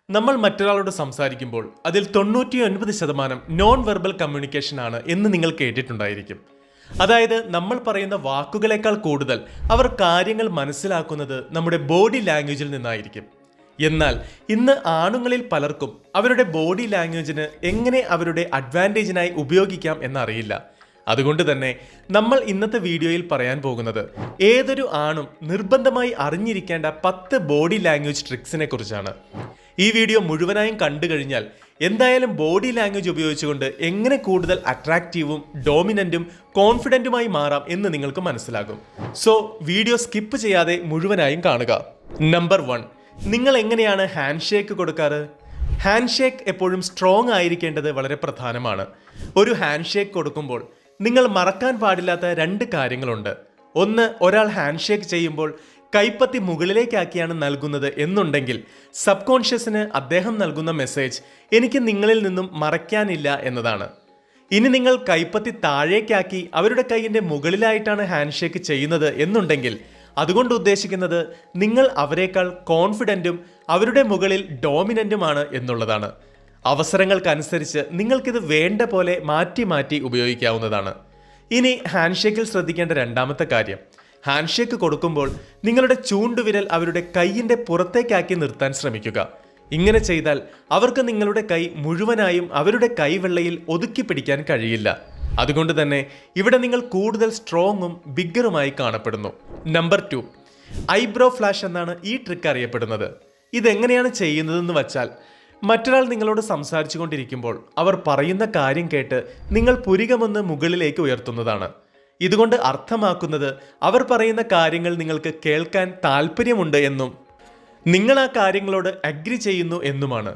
നമ്മൾ മറ്റൊരാളോട് സംസാരിക്കുമ്പോൾ അതിൽ 99% നോൺ വെർബൽ കമ്മ്യൂണിക്കേഷൻ ആണ് എന്ന് നിങ്ങൾ കേട്ടിട്ടുണ്ടായിരിക്കും. അതായത് നമ്മൾ പറയുന്ന വാക്കുകളേക്കാൾ കൂടുതൽ അവർ കാര്യങ്ങൾ മനസ്സിലാക്കുന്നത് നമ്മുടെ ബോഡി ലാംഗ്വേജിൽ നിന്നായിരിക്കും. എന്നാൽ ഇന്ന് ആണുങ്ങളിൽ പലർക്കും അവരുടെ ബോഡി ലാംഗ്വേജിന് എങ്ങനെ അവരുടെ അഡ്വാൻറ്റേജിനായി ഉപയോഗിക്കാം എന്നറിയില്ല. അതുകൊണ്ട് തന്നെ നമ്മൾ ഇന്നത്തെ വീഡിയോയിൽ പറയാൻ പോകുന്നത് ഏതൊരു ആണും നിർബന്ധമായി അറിഞ്ഞിരിക്കേണ്ട 10 ബോഡി ലാംഗ്വേജ് ട്രിക്സിനെ കുറിച്ചാണ്. ഈ വീഡിയോ മുഴുവനായും കണ്ടു കഴിഞ്ഞാൽ എന്തായാലും ബോഡി ലാംഗ്വേജ് ഉപയോഗിച്ചുകൊണ്ട് എങ്ങനെ കൂടുതൽ അട്രാക്റ്റീവും ഡോമിനന്റും കോൺഫിഡന്റുമായി മാറാം എന്ന് നിങ്ങൾക്ക് മനസ്സിലാകും. സോ വീഡിയോ സ്കിപ്പ് ചെയ്യാതെ മുഴുവനായും കാണുക. നമ്പർ 1, നിങ്ങൾ എങ്ങനെയാണ് ഹാൻഡ് ഷേക്ക് കൊടുക്കാറ്? ഹാൻഡ് ഷേക്ക് എപ്പോഴും സ്ട്രോങ് ആയിരിക്കേണ്ടത് വളരെ പ്രധാനമാണ്. ഒരു ഹാൻഡ് ഷേക്ക് കൊടുക്കുമ്പോൾ നിങ്ങൾ മറക്കാൻ പാടില്ലാത്ത 2 കാര്യങ്ങളുണ്ട്. ഒന്ന്, ഒരാൾ ഹാൻഡ് ഷേക്ക് ചെയ്യുമ്പോൾ കൈപ്പത്തി മുകളിലേക്കാക്കിയാണ് നൽകുന്നത് എന്നുണ്ടെങ്കിൽ സബ് കോൺഷ്യസിന് അദ്ദേഹം നൽകുന്ന മെസ്സേജ് എനിക്ക് നിങ്ങളിൽ നിന്നും മറയ്ക്കാനില്ല എന്നതാണ്. ഇനി നിങ്ങൾ കൈപ്പത്തി താഴേക്കാക്കി അവരുടെ കൈയിൻ്റെ മുകളിലായിട്ടാണ് ഹാൻഡ് ഷേക്ക് ചെയ്യുന്നത് എന്നുണ്ടെങ്കിൽ അതുകൊണ്ട് ഉദ്ദേശിക്കുന്നത് നിങ്ങൾ അവരെക്കാൾ കോൺഫിഡൻറ്റും അവരുടെ മുകളിൽ ഡോമിനൻറ്റുമാണ് എന്നുള്ളതാണ്. അവസരങ്ങൾക്കനുസരിച്ച് നിങ്ങൾക്കിത് വേണ്ട പോലെ മാറ്റി മാറ്റി ഉപയോഗിക്കാവുന്നതാണ്. ഇനി ഹാൻഡ് ഷേക്കിൽ ശ്രദ്ധിക്കേണ്ട രണ്ടാമത്തെ കാര്യം, ഹാൻഡ് ഷേക്ക് കൊടുക്കുമ്പോൾ നിങ്ങളുടെ ചൂണ്ടുവിരൽ അവരുടെ കൈയിൻ്റെ പുറത്തേക്കാക്കി നിർത്താൻ ശ്രമിക്കുക. ഇങ്ങനെ ചെയ്താൽ അവർക്ക് നിങ്ങളുടെ കൈ മുഴുവനായും അവരുടെ കൈവെള്ളയിൽ ഒതുക്കി പിടിക്കാൻ കഴിയില്ല. അതുകൊണ്ട് തന്നെ ഇവിടെ നിങ്ങൾ കൂടുതൽ സ്ട്രോങ്ങും ബിഗ്ഗറുമായി കാണപ്പെടുന്നു. നമ്പർ 2, ഐബ്രോ ഫ്ലാഷ് എന്നാണ് ഈ ട്രിക്ക് അറിയപ്പെടുന്നത്. ഇതെങ്ങനെയാണ് ചെയ്യുന്നതെന്ന് വച്ചാൽ, മറ്റൊരാൾ നിങ്ങളോട് സംസാരിച്ചു കൊണ്ടിരിക്കുമ്പോൾ അവർ പറയുന്ന കാര്യം കേട്ട് നിങ്ങൾ പുരികമൊന്ന് മുകളിലേക്ക് ഉയർത്തുന്നതാണ്. ഇതുകൊണ്ട് അർത്ഥമാക്കുന്നത് അവർ പറയുന്ന കാര്യങ്ങൾ നിങ്ങൾക്ക് കേൾക്കാൻ താല്പര്യമുണ്ട് എന്നും നിങ്ങൾ ആ കാര്യങ്ങളോട് അഗ്രി ചെയ്യുന്നു എന്നുമാണ്.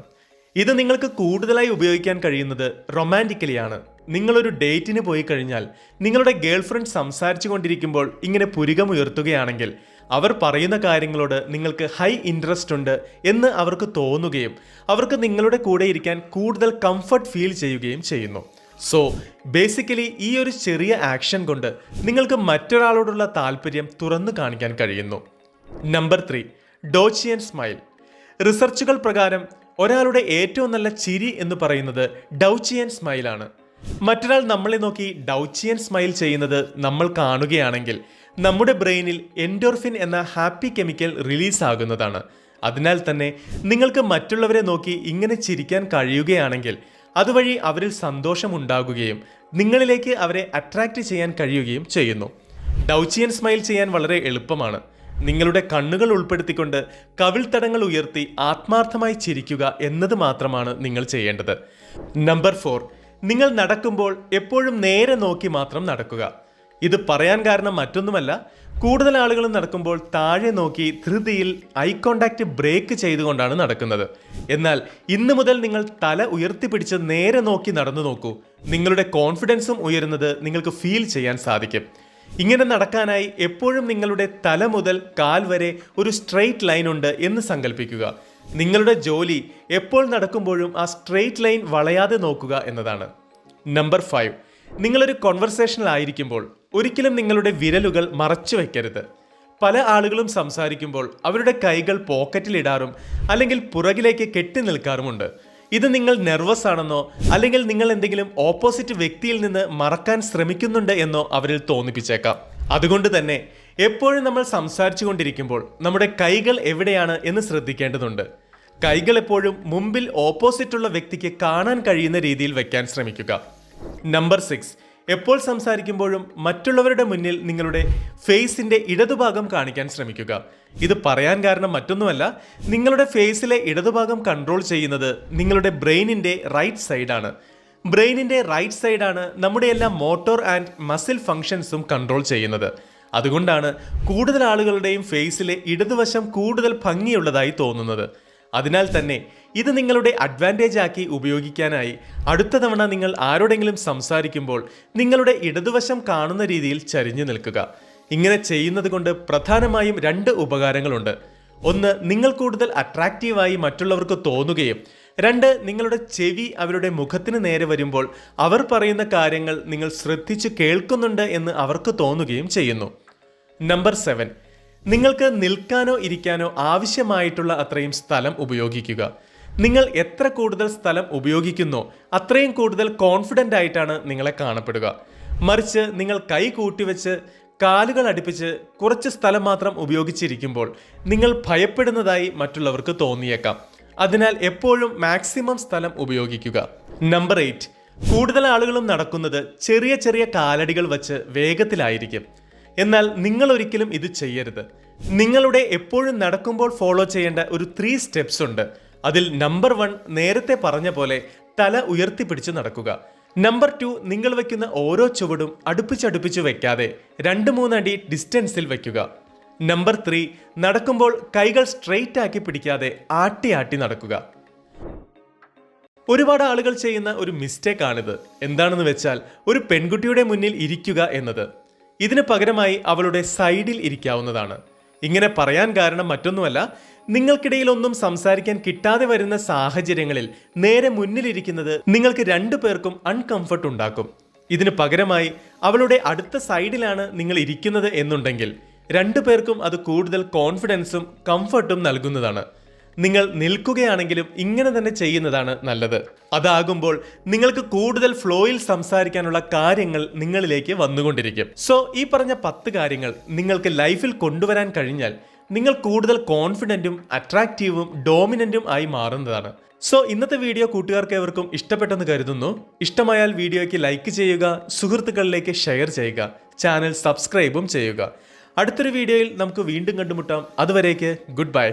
ഇത് നിങ്ങൾക്ക് കൂടുതലായി ഉപയോഗിക്കാൻ കഴിയുന്നത് റൊമാൻറ്റിക്കലിയാണ്. നിങ്ങളൊരു ഡേറ്റിന് പോയി കഴിഞ്ഞാൽ നിങ്ങളുടെ ഗേൾഫ്രണ്ട് സംസാരിച്ചു കൊണ്ടിരിക്കുമ്പോൾ ഇങ്ങനെ പുരികം ഉയർത്തുകയാണെങ്കിൽ അവർ പറയുന്ന കാര്യങ്ങളോട് നിങ്ങൾക്ക് ഹൈ ഇൻട്രസ്റ്റ് ഉണ്ട് എന്ന് അവർക്ക് തോന്നുകയും അവർക്ക് നിങ്ങളുടെ കൂടെ ഇരിക്കാൻ കൂടുതൽ കംഫർട്ട് ഫീൽ ചെയ്യുകയും ചെയ്യുന്നു. സോ ബേസിക്കലി ഈ ഒരു ചെറിയ ആക്ഷൻ കൊണ്ട് നിങ്ങൾക്ക് മറ്റൊരാളോടുള്ള താല്പര്യം തുറന്നു കാണിക്കാൻ കഴിയുന്നു. Number 3, ഡോച്ചിയൻ smile. റിസർച്ചുകൾ പ്രകാരം ഒരാളുടെ ഏറ്റവും നല്ല ചിരി എന്ന് പറയുന്നത് ഡൗച്ചിയൻ സ്മൈലാണ്. മറ്റൊരാൾ നമ്മളെ നോക്കി ഡൗച്ചിയൻ സ്മൈൽ ചെയ്യുന്നത് നമ്മൾ കാണുകയാണെങ്കിൽ നമ്മുടെ ബ്രെയിനിൽ എൻഡോർഫിൻ എന്ന ഹാപ്പി കെമിക്കൽ റിലീസ് ആകുന്നതാണ്. അതിനാൽ തന്നെ നിങ്ങൾക്ക് മറ്റുള്ളവരെ നോക്കി ഇങ്ങനെ ചിരിക്കാൻ കഴിയുകയാണെങ്കിൽ അതുവഴി അവരിൽ സന്തോഷമുണ്ടാകുകയും നിങ്ങളിലേക്ക് അവരെ അട്രാക്റ്റ് ചെയ്യാൻ കഴിയുകയും ചെയ്യുന്നു. ഡൗച്ചിയൻ സ്മൈൽ ചെയ്യാൻ വളരെ എളുപ്പമാണ്. നിങ്ങളുടെ കണ്ണുകൾ ഉൾപ്പെടുത്തിക്കൊണ്ട് കവിൾത്തടങ്ങൾ ഉയർത്തി ആത്മാർത്ഥമായി ചിരിക്കുക എന്നത് മാത്രമാണ് നിങ്ങൾ ചെയ്യേണ്ടത്. നമ്പർ 4, നിങ്ങൾ നടക്കുമ്പോൾ എപ്പോഴും നേരെ നോക്കി മാത്രം നടക്കുക. ഇത് പറയാൻ കാരണം മറ്റൊന്നുമല്ല, കൂടുതൽ ആളുകൾ നടക്കുമ്പോൾ താഴെ നോക്കി ധൃതിയിൽ ഐ കോണ്ടാക്ട് ബ്രേക്ക് ചെയ്തുകൊണ്ടാണ് നടക്കുന്നത്. എന്നാൽ ഇന്ന് മുതൽ നിങ്ങൾ തല ഉയർത്തിപ്പിടിച്ച് നേരെ നോക്കി നടന്നു നോക്കൂ. നിങ്ങളുടെ കോൺഫിഡൻസും ഉയരുന്നത് നിങ്ങൾക്ക് ഫീൽ ചെയ്യാൻ സാധിക്കും. ഇങ്ങനെ നടക്കാനായി എപ്പോഴും നിങ്ങളുടെ തല മുതൽ കാൽ വരെ ഒരു സ്ട്രെയിറ്റ് ലൈൻ ഉണ്ട് എന്ന് സങ്കല്പിക്കുക. നിങ്ങളുടെ ജോലി എപ്പോൾ നടക്കുമ്പോഴും ആ സ്ട്രെയിറ്റ് ലൈൻ വളയാതെ നോക്കുക എന്നതാണ്. നമ്പർ 5, നിങ്ങളൊരു കോൺവെർസേഷനിലായിരിക്കുമ്പോൾ ഒരിക്കലും നിങ്ങളുടെ വിരലുകൾ മറച്ചു വയ്ക്കരുത്. പല ആളുകളും സംസാരിക്കുമ്പോൾ അവരുടെ കൈകൾ പോക്കറ്റിലിടാറും അല്ലെങ്കിൽ പുറകിലേക്ക് കെട്ടി നിൽക്കാറുമുണ്ട്. ഇത് നിങ്ങൾ നെർവസ് ആണെന്നോ അല്ലെങ്കിൽ നിങ്ങൾ എന്തെങ്കിലും ഓപ്പോസിറ്റ് വ്യക്തിയിൽ നിന്ന് മറക്കാൻ ശ്രമിക്കുന്നുണ്ട് എന്നോ അവരിൽ തോന്നിപ്പിച്ചേക്കാം. അതുകൊണ്ട് തന്നെ എപ്പോഴും നമ്മൾ സംസാരിച്ചു കൊണ്ടിരിക്കുമ്പോൾ നമ്മുടെ കൈകൾ എവിടെയാണ് എന്ന് ശ്രദ്ധിക്കേണ്ടതുണ്ട്. കൈകൾ എപ്പോഴും മുമ്പിൽ ഓപ്പോസിറ്റുള്ള വ്യക്തിക്ക് കാണാൻ കഴിയുന്ന രീതിയിൽ വെക്കാൻ ശ്രമിക്കുക. നമ്പർ 6, എപ്പോൾ സംസാരിക്കുമ്പോഴും മറ്റുള്ളവരുടെ മുന്നിൽ നിങ്ങളുടെ ഫേസിന്റെ ഇടതുഭാഗം കാണിക്കാൻ ശ്രമിക്കുക. ഇത് പറയാൻ കാരണം മറ്റൊന്നുമല്ല, നിങ്ങളുടെ ഫേസിലെ ഇടതുഭാഗം കൺട്രോൾ ചെയ്യുന്നത് നിങ്ങളുടെ ബ്രെയിനിന്റെ റൈറ്റ് സൈഡാണ്. ബ്രെയിനിന്റെ റൈറ്റ് സൈഡാണ് നമ്മുടെ എല്ലാ മോട്ടോർ ആൻഡ് മസിൽ ഫങ്ഷൻസും കൺട്രോൾ ചെയ്യുന്നത്. അതുകൊണ്ടാണ് കൂടുതൽ ആളുകളുടെയും ഫേസിലെ ഇടതുവശം കൂടുതൽ ഭംഗിയുള്ളതായി തോന്നുന്നത്. അതിനാൽ തന്നെ ഇത് നിങ്ങളുടെ അഡ്വാൻറ്റേജ് ആക്കി ഉപയോഗിക്കാനായി അടുത്ത തവണ നിങ്ങൾ ആരോടെങ്കിലും സംസാരിക്കുമ്പോൾ നിങ്ങളുടെ ഇടതുവശം കാണുന്ന രീതിയിൽ ചരിഞ്ഞു നിൽക്കുക. ഇങ്ങനെ ചെയ്യുന്നത് കൊണ്ട് പ്രധാനമായും 2 ഉപകാരങ്ങളുണ്ട്. ഒന്ന്, നിങ്ങൾ കൂടുതൽ അട്രാക്റ്റീവായി മറ്റുള്ളവർക്ക് തോന്നുകയും 2, നിങ്ങളുടെ ചെവി അവരുടെ മുഖത്തിന് നേരെ വരുമ്പോൾ അവർ പറയുന്ന കാര്യങ്ങൾ നിങ്ങൾ ശ്രദ്ധിച്ചു കേൾക്കുന്നുണ്ട് എന്ന് അവർക്ക് തോന്നുകയും ചെയ്യുന്നു. നമ്പർ 7, നിങ്ങൾക്ക് നിൽക്കാനോ ഇരിക്കാനോ ആവശ്യമായിട്ടുള്ള അത്രയും സ്ഥലം ഉപയോഗിക്കുക. നിങ്ങൾ എത്ര കൂടുതൽ സ്ഥലം ഉപയോഗിക്കുന്നോ അത്രയും കൂടുതൽ കോൺഫിഡൻ്റ് ആയിട്ടാണ് നിങ്ങളെ കാണപ്പെടുക. മറിച്ച് നിങ്ങൾ കൈ കൂട്ടിവെച്ച് കാലുകൾ അടുപ്പിച്ച് കുറച്ച് സ്ഥലം മാത്രം ഉപയോഗിച്ചിരിക്കുമ്പോൾ നിങ്ങൾ ഭയപ്പെടുന്നതായി മറ്റുള്ളവർക്ക് തോന്നിയേക്കാം. അതിനാൽ എപ്പോഴും മാക്സിമം സ്ഥലം ഉപയോഗിക്കുക. നമ്പർ 8, കൂടുതൽ ആളുകളും നടക്കുന്നത് ചെറിയ ചെറിയ കാലടികൾ വച്ച് വേഗത്തിലായിരിക്കും. എന്നാൽ നിങ്ങൾ ഒരിക്കലും ഇത് ചെയ്യരുത്. നിങ്ങളുടെ എപ്പോഴും നടക്കുമ്പോൾ ഫോളോ ചെയ്യേണ്ട ഒരു 3 സ്റ്റെപ്സ് ഉണ്ട്. അതിൽ നമ്പർ 1 നേരത്തെ പറഞ്ഞ പോലെ തല ഉയർത്തിപ്പിടിച്ച് നടക്കുക. നമ്പർ 2 നിങ്ങൾ വയ്ക്കുന്ന ഓരോ ചുവടും അടുപ്പിച്ചടുപ്പിച്ച് വെക്കാതെ 2-3 അടി ഡിസ്റ്റൻസിൽ വയ്ക്കുക. നമ്പർ 3 നടക്കുമ്പോൾ കൈകൾ സ്ട്രെയിറ്റ് ആക്കി പിടിക്കാതെ ആട്ടി ആട്ടി നടക്കുക. ഒരുപാട് ആളുകൾ ചെയ്യുന്ന ഒരു മിസ്റ്റേക്ക് ആണിത്. എന്താണെന്ന് വെച്ചാൽ ഒരു പെൺകുട്ടിയുടെ മുന്നിൽ ഇരിക്കുക എന്നത്. ഇതിന് പകരമായി അവളുടെ സൈഡിൽ ഇരിക്കാവുന്നതാണ്. ഇങ്ങനെ പറയാൻ കാരണം മറ്റൊന്നുമല്ല, നിങ്ങൾക്കിടയിൽ ഒന്നും സംസാരിക്കാൻ കിട്ടാതെ വരുന്ന സാഹചര്യങ്ങളിൽ നേരെ മുന്നിലിരിക്കുന്നത് നിങ്ങൾക്ക് 2 പേർക്കും അൺകംഫർട്ട് ഉണ്ടാക്കും. ഇതിന് പകരമായി അവളുടെ അടുത്ത സൈഡിലാണ് നിങ്ങൾ ഇരിക്കുന്നത് എന്നുണ്ടെങ്കിൽ 2 പേർക്കും അത് കൂടുതൽ കോൺഫിഡൻസും കംഫർട്ടും നൽകുന്നതാണ്. നിങ്ങൾ നിൽക്കുകയാണെങ്കിലും ഇങ്ങനെ തന്നെ ചെയ്യുന്നതാണ് നല്ലത്. അതാകുമ്പോൾ നിങ്ങൾക്ക് കൂടുതൽ ഫ്ലോയിൽ സംസാരിക്കാനുള്ള കാര്യങ്ങൾ നിങ്ങളിലേക്ക് വന്നുകൊണ്ടിരിക്കും. സോ ഈ പറഞ്ഞ 10 കാര്യങ്ങൾ നിങ്ങൾക്ക് ലൈഫിൽ കൊണ്ടുവരാൻ കഴിഞ്ഞാൽ നിങ്ങൾ കൂടുതൽ കോൺഫിഡൻറ്റും അട്രാക്റ്റീവും ഡോമിനൻറ്റും ആയി മാറുന്നതാണ്. സോ ഇന്നത്തെ വീഡിയോ കൂട്ടുകാർക്ക് ഏവർക്കും ഇഷ്ടപ്പെട്ടെന്ന് കരുതുന്നു. ഇഷ്ടമായാൽ വീഡിയോയ്ക്ക് ലൈക്ക് ചെയ്യുക, സുഹൃത്തുക്കളിലേക്ക് ഷെയർ ചെയ്യുക, ചാനൽ സബ്സ്ക്രൈബും ചെയ്യുക. അടുത്തൊരു വീഡിയോയിൽ നമുക്ക് വീണ്ടും കണ്ടുമുട്ടാം. അതുവരേക്ക് ഗുഡ് ബൈ.